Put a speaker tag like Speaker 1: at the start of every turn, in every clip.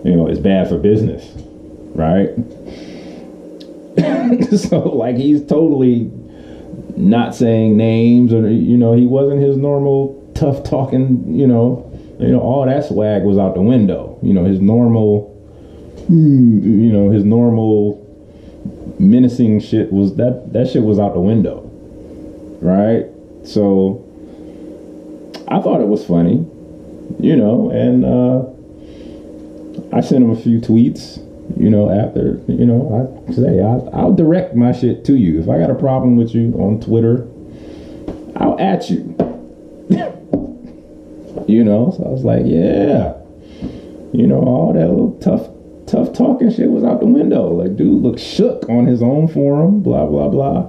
Speaker 1: it's bad for business, right? So like he's totally not saying names, or he wasn't his normal tough talking, all that swag was out the window. His normal his normal menacing shit was that shit was out the window, right? So I thought it was funny, and I sent him a few tweets, after, I say I'll direct my shit to you. If I got a problem with you on Twitter, I'll at you. So I was like, yeah, all that little tough talking shit was out the window. Like, dude looked shook on his own forum, blah, blah, blah,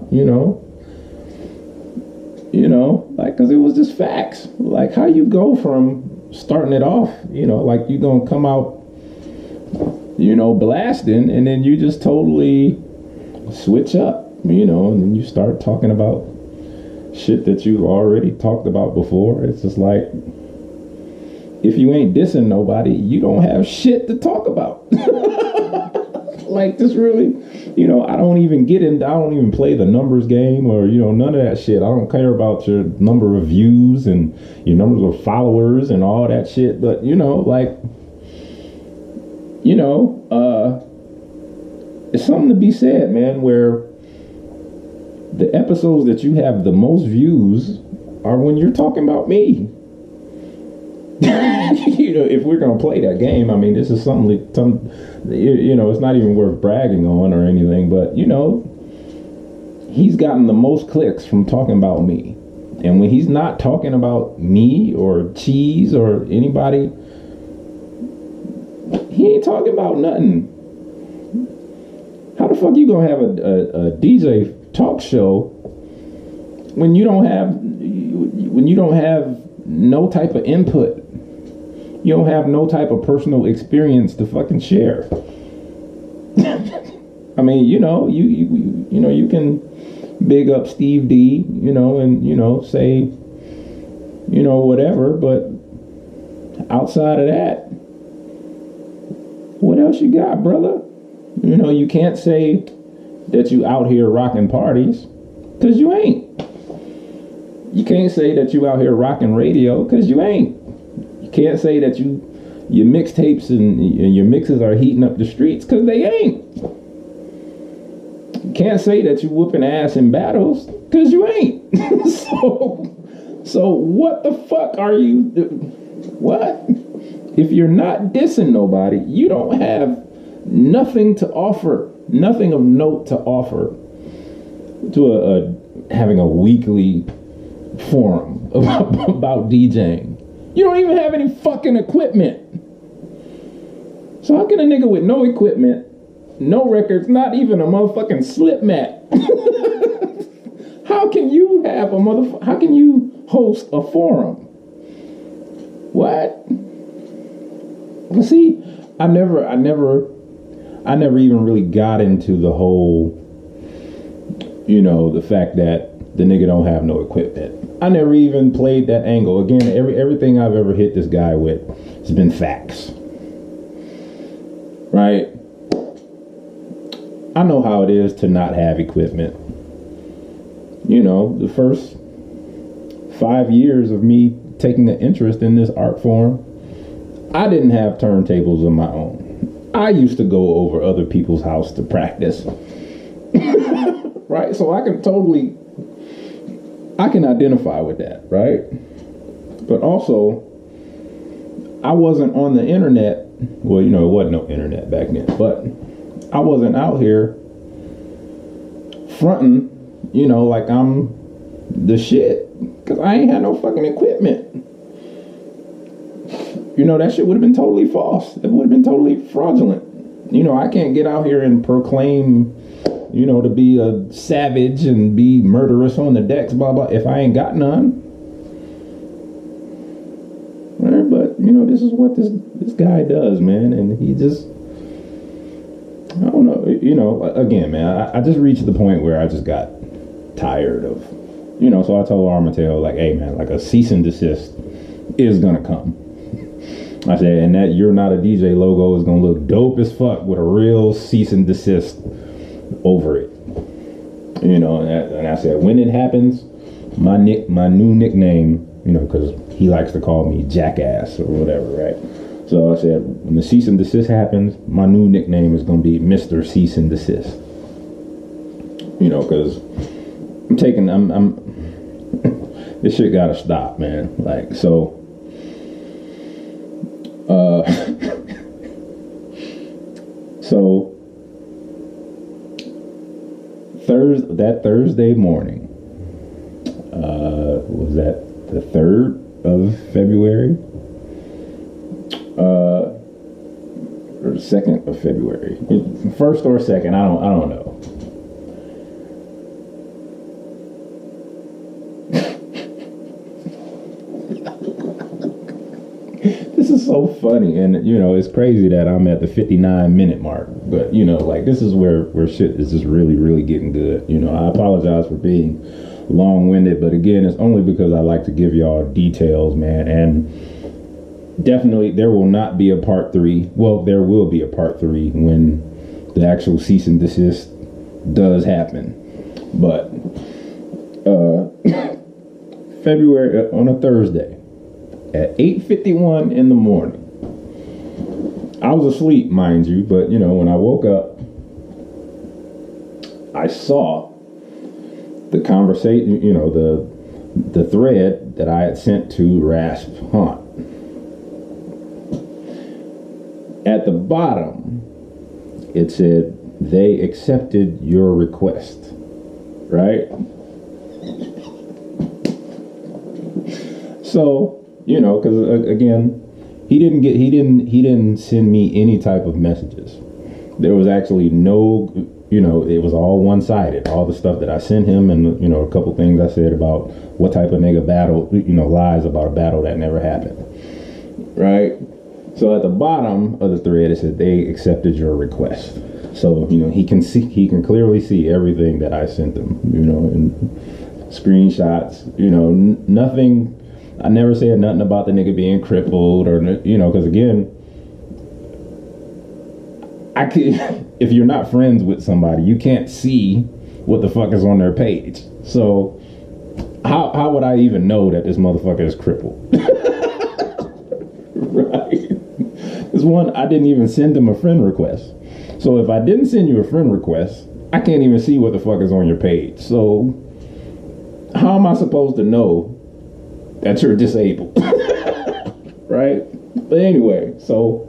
Speaker 1: like, cause it was just facts. Like, how you go from starting it off, like you gonna come out, blasting, and then you just totally switch up, and then you start talking about shit that you already talked about before. It's just like, if you ain't dissing nobody, you don't have shit to talk about. Like, just really, I don't even play the numbers game, or, none of that shit. I don't care about your number of views and your numbers of followers and all that shit. But, it's something to be said, man, where the episodes that you have the most views are when you're talking about me. If we're gonna play that game, I mean, this is something it's not even worth bragging on or anything, but he's gotten the most clicks from talking about me. And when he's not talking about me or Cheese or anybody, he ain't talking about nothing. How the fuck you gonna have a DJ talk show when you don't have no type of input? You don't have no type of personal experience to fucking share. I mean, you can big up Steve D, and say, whatever, but outside of that, what else you got, brother? You can't say that you out here rocking parties, because you ain't. You can't say that you out here rocking radio, because you ain't. You can't say that your mixtapes and your mixes are heating up the streets, because they ain't. You can't say that you whooping ass in battles, because you ain't. So what the fuck are you? What? If you're not dissing nobody, you don't have nothing to offer, nothing of note to offer to having a weekly forum about DJing. You don't even have any fucking equipment. So how can a nigga with no equipment, no records, not even a motherfucking slip mat, how can you host a forum? What? Well, see, I never even really got into the whole, the fact that the nigga don't have no equipment. I never even played that angle. Again, everything I've ever hit this guy with has been facts. Right? I know how it is to not have equipment. The first 5 years of me taking an interest in this art form, I didn't have turntables of my own. I used to go over other people's house to practice. Right? So I can identify with that, right? But also, I wasn't on the internet. Well, it wasn't no internet back then, but I wasn't out here fronting, like I'm the shit, because I ain't had no fucking equipment. That shit would have been totally false. It would have been totally fraudulent. I can't get out here and proclaim, to be a savage and be murderous on the decks, blah, blah, if I ain't got none. Right? But, this is what this guy does, man. And he just, I don't know, again, man, I just reached the point where I just got tired of, so I told Armatel, like, hey, man, like a cease and desist is going to come. I said, and that "You're Not a DJ" logo is gonna look dope as fuck with a real cease and desist over it. You know, and I said, when it happens, my new nickname, you know, because he likes to call me Jackass or whatever, right? So I said, when the cease and desist happens, my new nickname is gonna be Mr. Cease and Desist. You know, because I'm this shit gotta stop, man. Like, so so Thursday morning, was that the 3rd of February, or the 2nd of February, 1st or 2nd, I don't know. This is so funny, and you know, it's crazy that I'm at the 59-minute mark, but you know, like, this is where shit is just really getting good. You know, I apologize for being long-winded, but again, it's only because I like to give y'all details, man. And definitely there will not be a part 3. Well, there will be a part 3 when the actual cease and desist does happen. But February, on a Thursday at 8:51 in the morning, I was asleep, mind you, but you know, when I woke up, I saw the conversation, you know, the thread that I had sent to Rasp Hunt. At the bottom, it said, "They accepted your request," right? So, you know, because again, he didn't send me any type of messages. There was actually no, you know, it was all one-sided. All the stuff that I sent him, and you know, a couple things I said about what type of nigga battle, you know, lies about a battle that never happened, right? So at the bottom of the thread, it said, "They accepted your request." So, you know, he can clearly see everything that I sent him, you know, and screenshots, you know, nothing. I never said nothing about the nigga being crippled or, you know, because again, if you're not friends with somebody, you can't see what the fuck is on their page. So how would I even know that this motherfucker is crippled? Right? This one, I didn't even send him a friend request. So if I didn't send you a friend request, I can't even see what the fuck is on your page. So how am I supposed to know that you're disabled? Right? But anyway, so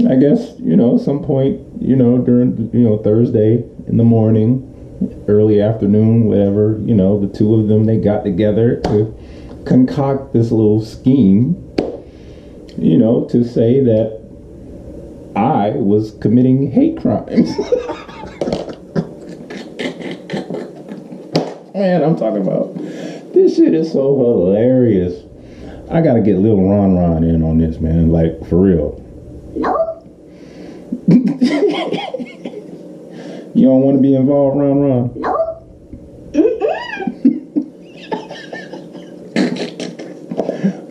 Speaker 1: I guess, you know, some point, you know, during, you know, Thursday in the morning, early afternoon, whatever, you know, the two of them, they got together to concoct this little scheme, you know, to say that I was committing hate crimes. Man, I'm talking about, this shit is so hilarious. I gotta get Lil Ron in on this, man, like, for real.
Speaker 2: No.
Speaker 1: You don't want to be involved, Ron?
Speaker 2: No.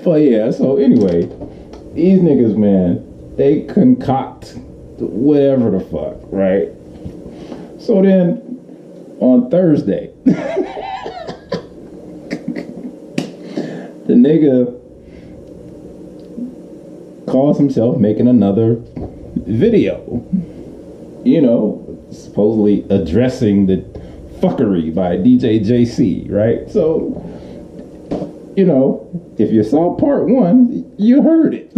Speaker 1: But yeah, so anyway, these niggas, man, they concoct whatever the fuck, right? So then on Thursday, the nigga calls himself making another video, you know, supposedly addressing the fuckery by DJ JC, right? So, you know, if you saw part 1, you heard it.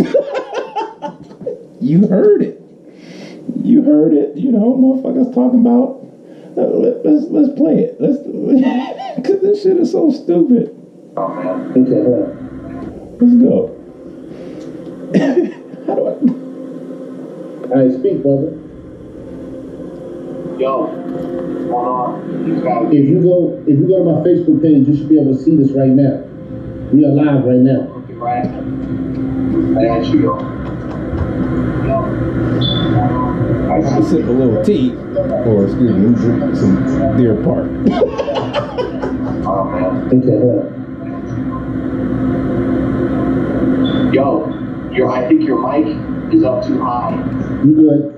Speaker 1: You heard it. You heard it. You know, motherfuckers talking about. Let's play it. Cause this shit is so stupid.
Speaker 2: Oh man. Okay.
Speaker 1: Let's go. How do I?
Speaker 3: Hey, speak, brother.
Speaker 2: Yo, what's going on?
Speaker 3: If you go to my Facebook page, you should be able to see this right now. We are live right now.
Speaker 2: Okay, right. I asked you, yo.
Speaker 1: I sip a little tea, or excuse me, drink some Deer Park.
Speaker 2: Oh man.
Speaker 3: Okay, hold on.
Speaker 2: Yo, I think your mic is up too high.
Speaker 3: You good?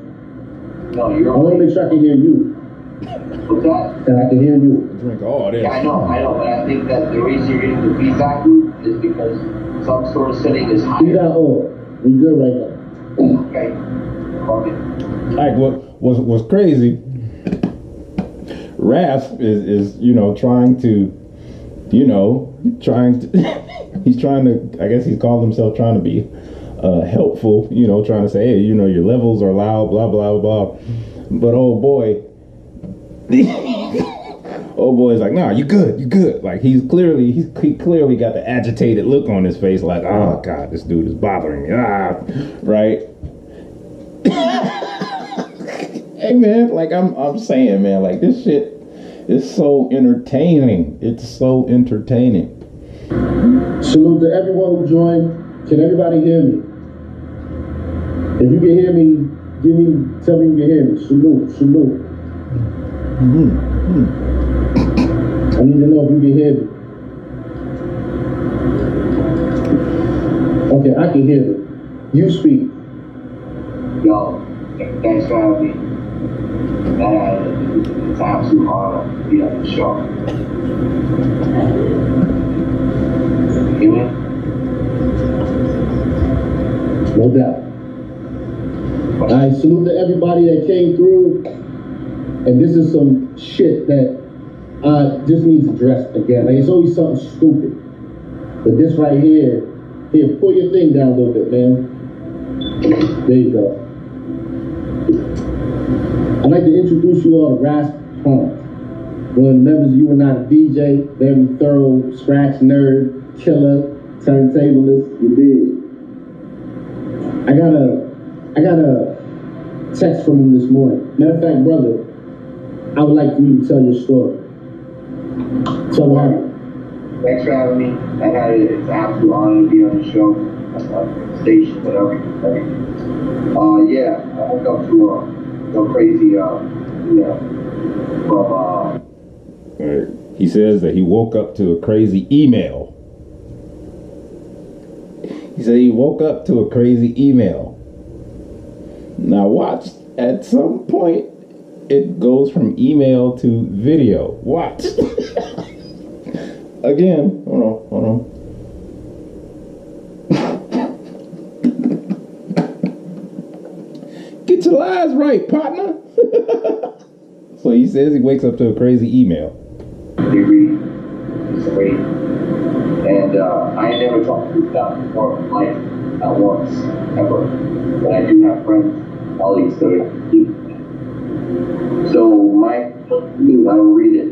Speaker 2: No,
Speaker 3: I
Speaker 2: you're.
Speaker 3: want to make sure I can hear you.
Speaker 2: What's that?
Speaker 3: That I can hear you.
Speaker 1: Drink all this.
Speaker 2: Yeah, I know, but I think that the reason you're getting the feedback loop is because some sort of setting is
Speaker 3: You
Speaker 2: higher.
Speaker 3: got all. We good right now.
Speaker 2: Okay. Fuck it.
Speaker 1: Like what's crazy, Raph is trying to, he's trying to, I guess he's called himself trying to be helpful, trying to say, hey, your levels are loud, blah blah blah, but oh boy is like, nah, you good. Like he clearly got the agitated look on his face, like, oh god, this dude is bothering me, right. Hey man, like I'm saying, man, like this shit is so entertaining. It's so entertaining.
Speaker 3: Salute to everyone who joined. Can everybody hear me? If you can hear me, tell me you can hear me. Salute. I need to know if you can hear me. Okay, I can hear you. You speak.
Speaker 2: Yo, thanks for having me. It's absolute honor to be on the show. Hear me?
Speaker 3: No doubt. I salute to everybody that came through. And this is some shit that just needs addressed again. Like, it's always something stupid. But this right here, pull your thing down a little bit, man. There you go. I'd like to introduce you all to Rasp Holmes. One of the members of You Are Not a DJ, very thorough scratch nerd, killer, turntablist, you dig. I got a text from him this morning. Matter of fact, brother, I would like for you to tell your story. So what happened?
Speaker 2: Thanks for having me. It's an absolute honor to be on the show, station, whatever. Yeah, I woke up to a crazy,
Speaker 1: He says that he woke up to a crazy email. He said he woke up to a crazy email. Now watch, at some point, it goes from email to video. Watch. Again, hold on. Get your lies right, partner. So he says he wakes up to a crazy email.
Speaker 2: It's great. And I ain't never talked to this guy before in my life, not once, ever. But I do have friends, colleagues that are deep. So I'll read it.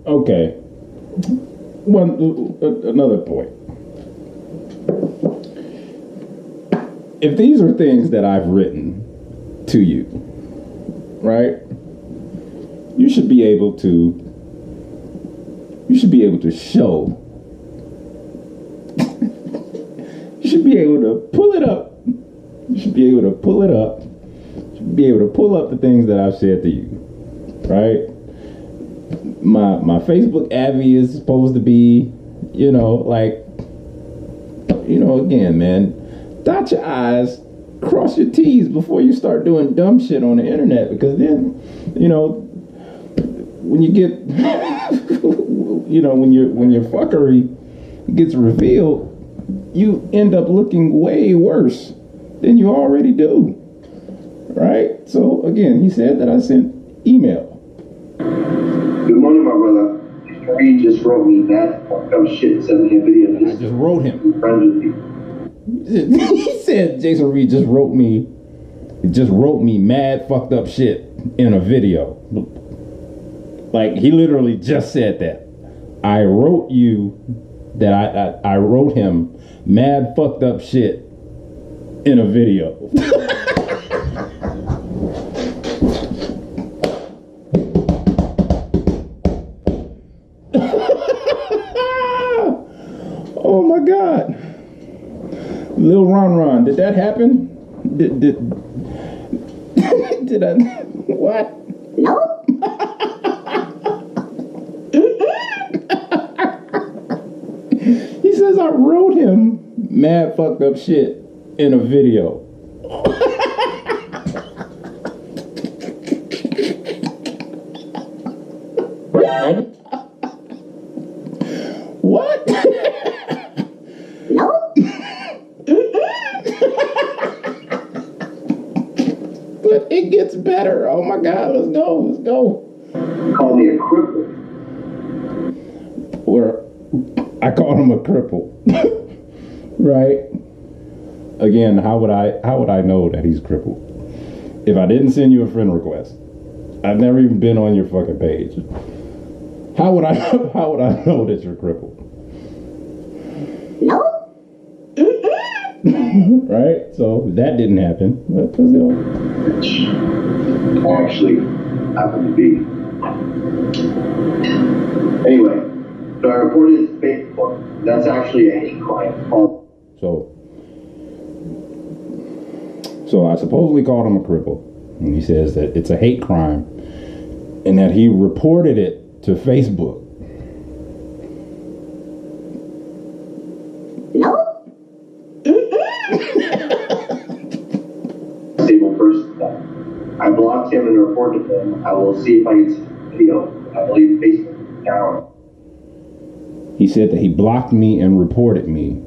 Speaker 1: Okay. Another point. If these are things that I've written to you, right? You should be able to show. You should be able to pull it up. You should be able to pull it up. You should be able to pull up the things that I've said to you, right? My Facebook Abby is supposed to be, again, man, dot your I's, cross your T's before you start doing dumb shit on the internet, because then, when you get, when your fuckery gets revealed, you end up looking way worse than you already do, right? So again, he said that I sent email.
Speaker 2: Good morning, my brother. He just wrote me that fucked up shit, sent me a video.
Speaker 1: I just wrote him.
Speaker 2: Friends with me.
Speaker 1: He said Jason Reed just wrote me mad fucked up shit in a video. Like, he literally just said that. I wrote you that I wrote him mad fucked up shit in a video. Oh my God. Lil Ron, did that happen? Did I, what?
Speaker 2: No.
Speaker 1: He says I wrote him mad fucked up shit in a video. What?
Speaker 4: No.
Speaker 1: But it gets better. Oh my God, let's go, let's go.
Speaker 2: Call me a cripple.
Speaker 1: Where I called him a cripple. Right? Again, how would I know that he's crippled? If I didn't send you a friend request, I've never even been on your fucking page. How would I know that you're crippled?
Speaker 4: No.
Speaker 1: Right? So that didn't happen. Let's go.
Speaker 2: Which I actually happen to be. Anyway, so I reported it to Facebook. That's actually a hate crime.
Speaker 1: So I supposedly called him a cripple. And he says that it's a hate crime and that he reported it to Facebook.
Speaker 4: No.
Speaker 2: Disabled person. I blocked him and reported him. I will see if I can see the video. I believe Facebook is down.
Speaker 1: He said that he blocked me and reported me,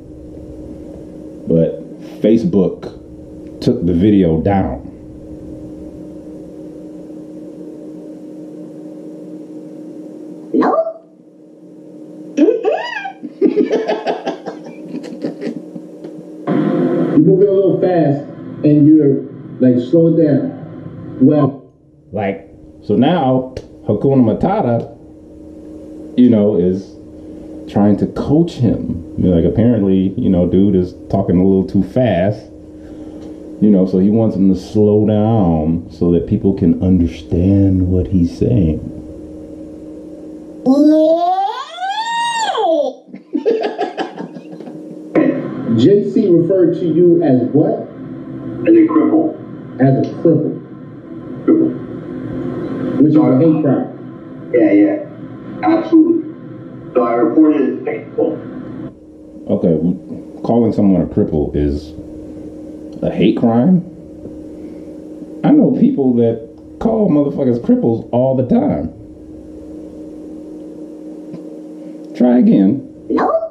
Speaker 1: but Facebook took the video down.
Speaker 4: No.
Speaker 3: You're moving a little fast, and you're like, slow it down. Well,
Speaker 1: Like, so now Hakuna Matata, is trying to coach him. Like, apparently, dude is talking a little too fast. So he wants him to slow down so that people can understand what he's saying.
Speaker 3: JC referred to you as what?
Speaker 2: As a cripple.
Speaker 3: As a cripple,
Speaker 2: Cripple.
Speaker 3: which is a hate crime.
Speaker 2: Yeah. Absolutely. So I reported it to Facebook.
Speaker 1: Okay, calling someone a cripple is a hate crime? I know people that call motherfuckers cripples all the time. Try again.
Speaker 4: No.